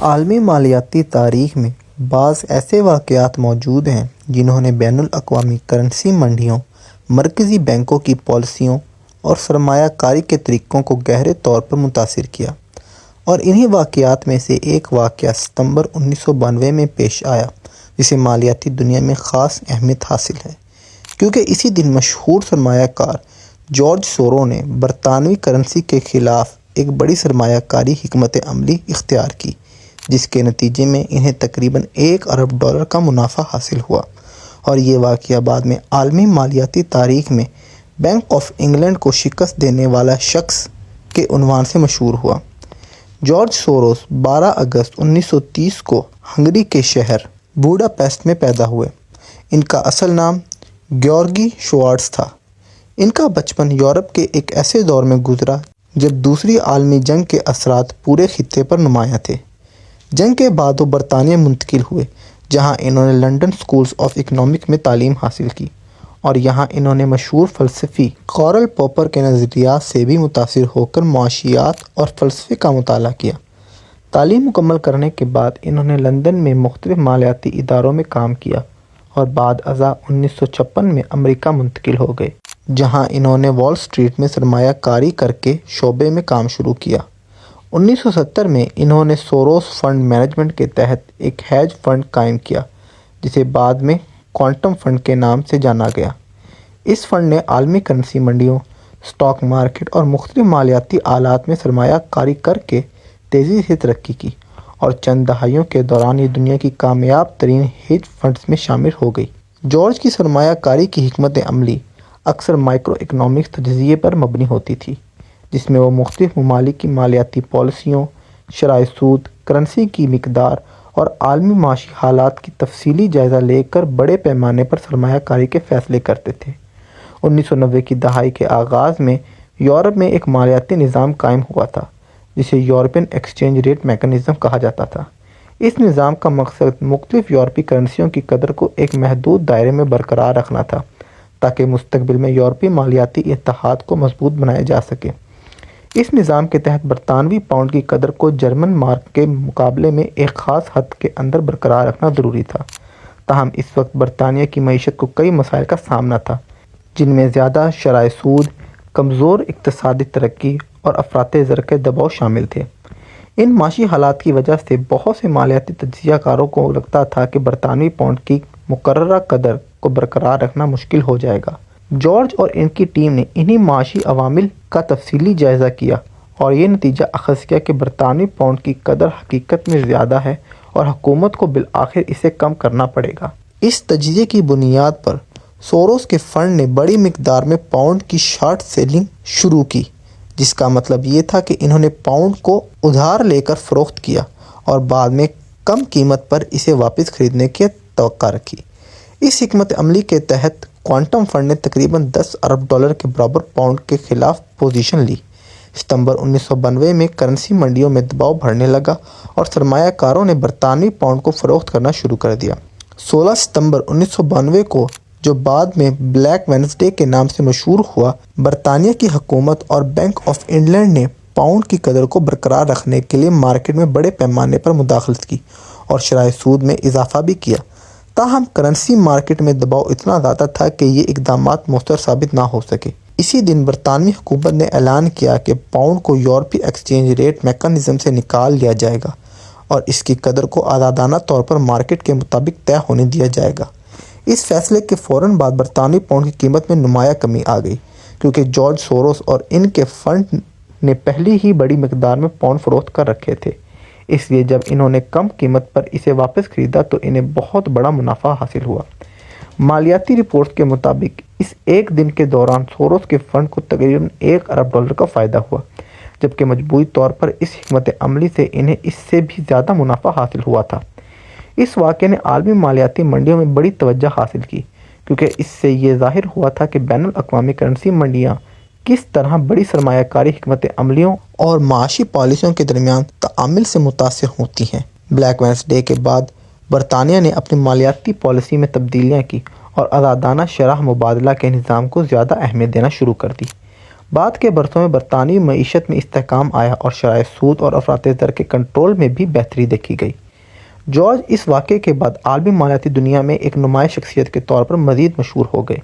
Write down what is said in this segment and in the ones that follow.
عالمی مالیاتی تاریخ میں بعض ایسے واقعات موجود ہیں جنہوں نے بین الاقوامی کرنسی منڈیوں، مرکزی بینکوں کی پالیسیوں اور سرمایہ کاری کے طریقوں کو گہرے طور پر متاثر کیا، اور انہی واقعات میں سے ایک واقعہ ستمبر 1992 میں پیش آیا جسے مالیاتی دنیا میں خاص اہمیت حاصل ہے، کیونکہ اسی دن مشہور سرمایہ کار جارج سورو نے برطانوی کرنسی کے خلاف ایک بڑی سرمایہ کاری حکمت عملی اختیار کی، جس کے نتیجے میں انہیں تقریباً $1 ارب کا منافع حاصل ہوا، اور یہ واقعہ بعد میں عالمی مالیاتی تاریخ میں بینک آف انگلینڈ کو شکست دینے والا شخص کے عنوان سے مشہور ہوا۔ جارج سوروس 12 اگست 1930 کو ہنگری کے شہر بوڈاپیسٹ میں پیدا ہوئے۔ ان کا اصل نام گیورگی شوارٹز تھا۔ ان کا بچپن یورپ کے ایک ایسے دور میں گزرا جب دوسری عالمی جنگ کے اثرات پورے خطے پر نمایاں تھے۔ جنگ کے بعد وہ برطانیہ منتقل ہوئے، جہاں انہوں نے لنڈن اسکول آف اکنامکس میں تعلیم حاصل کی، اور یہاں انہوں نے مشہور فلسفی کارل پوپر کے نظریات سے بھی متاثر ہو کر معاشیات اور فلسفے کا مطالعہ کیا۔ تعلیم مکمل کرنے کے بعد انہوں نے لندن میں مختلف مالیاتی اداروں میں کام کیا، اور بعد ازاں 1956 میں امریکہ منتقل ہو گئے، جہاں انہوں نے وال اسٹریٹ میں سرمایہ کاری کے شعبے میں کام شروع کیا۔ 1970 میں انہوں نے سوروس فنڈ مینجمنٹ کے تحت ایک ہیج فنڈ قائم کیا، جسے بعد میں کوانٹم فنڈ کے نام سے جانا گیا۔ اس فنڈ نے عالمی کرنسی منڈیوں، اسٹاک مارکیٹ اور مختلف مالیاتی آلات میں سرمایہ کاری کے تیزی سے ترقی کی، اور چند دہائیوں کے دوران یہ دنیا کی کامیاب ترین ہیج فنڈز میں شامل ہو گئی۔ جارج کی سرمایہ کاری کی حکمت عملی اکثر مائکرو اکنامکس تجزیے پر مبنی ہوتی تھی، جس میں وہ مختلف ممالک کی مالیاتی پالیسیوں، شرح سود، کرنسی کی مقدار اور عالمی معاشی حالات کی تفصیلی جائزہ لے کر بڑے پیمانے پر سرمایہ کاری کے فیصلے کرتے تھے۔ 1990 کی دہائی کے آغاز میں یورپ میں ایک مالیاتی نظام قائم ہوا تھا جسے یورپین ایکسچینج ریٹ میکانزم کہا جاتا تھا۔ اس نظام کا مقصد مختلف یورپی کرنسیوں کی قدر کو ایک محدود دائرے میں برقرار رکھنا تھا، تاکہ مستقبل میں یورپی مالیاتی اتحاد کو مضبوط بنایا جا سکے۔ اس نظام کے تحت برطانوی پاؤنڈ کی قدر کو جرمن مارک کے مقابلے میں ایک خاص حد کے اندر برقرار رکھنا ضروری تھا۔ تاہم اس وقت برطانیہ کی معیشت کو کئی مسائل کا سامنا تھا، جن میں زیادہ شرح سود، کمزور اقتصادی ترقی اور افراط زر کے دباؤ شامل تھے۔ ان معاشی حالات کی وجہ سے بہت سے مالیاتی تجزیہ کاروں کو لگتا تھا کہ برطانوی پاؤنڈ کی مقررہ قدر کو برقرار رکھنا مشکل ہو جائے گا۔ جارج اور ان کی ٹیم نے انہی معاشی عوامل کا تفصیلی جائزہ کیا، اور یہ نتیجہ اخذ کیا کہ برطانوی پاؤنڈ کی قدر حقیقت میں زیادہ ہے، اور حکومت کو بالآخر اسے کم کرنا پڑے گا۔ اس تجزیے کی بنیاد پر سوروس کے فنڈ نے بڑی مقدار میں پاؤنڈ کی شارٹ سیلنگ شروع کی، جس کا مطلب یہ تھا کہ انہوں نے پاؤنڈ کو ادھار لے کر فروخت کیا اور بعد میں کم قیمت پر اسے واپس خریدنے کی توقع رکھی۔ اس حکمت عملی کے تحت کوانٹم فنڈ نے تقریباً $10 ارب کے برابر پاؤنڈ کے خلاف پوزیشن لی۔ ستمبر 1992 میں کرنسی منڈیوں میں دباؤ بڑھنے لگا، اور سرمایہ کاروں نے برطانوی پاؤنڈ کو فروخت کرنا شروع کر دیا۔ 16 ستمبر 1992 کو، جو بعد میں بلیک وینسڈے کے نام سے مشہور ہوا، برطانیہ کی حکومت اور بینک آف انگلینڈ نے پاؤنڈ کی قدر کو برقرار رکھنے کے لیے مارکیٹ میں بڑے پیمانے پر مداخلت کی اور شرح سود میں اضافہ بھی کیا۔ تاہم کرنسی مارکیٹ میں دباؤ اتنا زیادہ تھا کہ یہ اقدامات مؤثر ثابت نہ ہو سکے۔ اسی دن برطانوی حکومت نے اعلان کیا کہ پاؤنڈ کو یورپی ایکسچینج ریٹ میکانزم سے نکال لیا جائے گا، اور اس کی قدر کو آزادانہ طور پر مارکیٹ کے مطابق طے ہونے دیا جائے گا۔ اس فیصلے کے فوراً بعد برطانوی پاؤنڈ کی قیمت میں نمایاں کمی آ گئی، کیونکہ جارج سوروس اور ان کے فنڈ نے پہلے ہی بڑی مقدار میں پاؤنڈ فروخت کر رکھے تھے۔ اس لیے جب انہوں نے کم قیمت پر اسے واپس خریدا تو انہیں بہت بڑا منافع حاصل ہوا۔ مالیاتی رپورٹس کے مطابق اس ایک دن کے دوران سوروس کے فنڈ کو تقریباً $1 ارب کا فائدہ ہوا، جبکہ مجموعی طور پر اس حکمت عملی سے انہیں اس سے بھی زیادہ منافع حاصل ہوا تھا۔ اس واقعے نے عالمی مالیاتی منڈیوں میں بڑی توجہ حاصل کی، کیونکہ اس سے یہ ظاہر ہوا تھا کہ بین الاقوامی کرنسی منڈیاں کس طرح بڑی سرمایہ کاری حکمت عملیوں اور معاشی پالیسیوں کے درمیان تعامل سے متاثر ہوتی ہیں۔ بلیک وینسڈے کے بعد برطانیہ نے اپنی مالیاتی پالیسی میں تبدیلیاں کی اور آزادانہ شرح مبادلہ کے نظام کو زیادہ اہمیت دینا شروع کر دی۔ بعد کے برسوں میں برطانوی معیشت میں استحکام آیا اور شرح سود اور افراط زر کے کنٹرول میں بھی بہتری دیکھی گئی۔ جارج اس واقعے کے بعد عالمی مالیاتی دنیا میں ایک نمایاں شخصیت کے طور پر مزید مشہور ہو گئے۔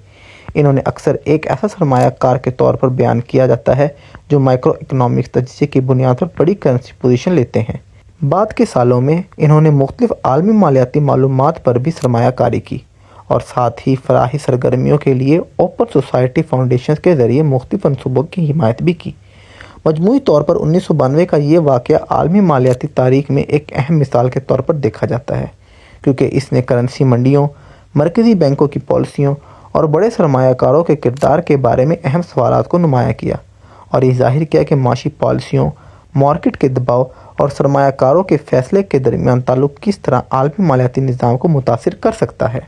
انہوں نے اکثر ایک ایسا سرمایہ کار کے طور پر بیان کیا جاتا ہے جو مائیکرو اکنامکس تجزیے کی بنیاد پر بڑی کرنسی پوزیشن لیتے ہیں۔ بعد کے سالوں میں انہوں نے مختلف عالمی مالیاتی معلومات پر بھی سرمایہ کاری کی اور ساتھ ہی فلاحی سرگرمیوں کے لیے اوپن سوسائٹی فاؤنڈیشنز کے ذریعے مختلف منصوبوں کی حمایت بھی کی۔ مجموعی طور پر 1992 کا یہ واقعہ عالمی مالیاتی تاریخ میں ایک اہم مثال کے طور پر دیکھا جاتا ہے، کیونکہ اس نے کرنسی منڈیوں، مرکزی بینکوں کی پالیسیوں اور بڑے سرمایہ کاروں کے کردار کے بارے میں اہم سوالات کو نمایاں کیا، اور یہ ظاہر کیا کہ معاشی پالیسیوں، مارکیٹ کے دباؤ اور سرمایہ کاروں کے فیصلے کے درمیان تعلق کس طرح عالمی مالیاتی نظام کو متاثر کر سکتا ہے۔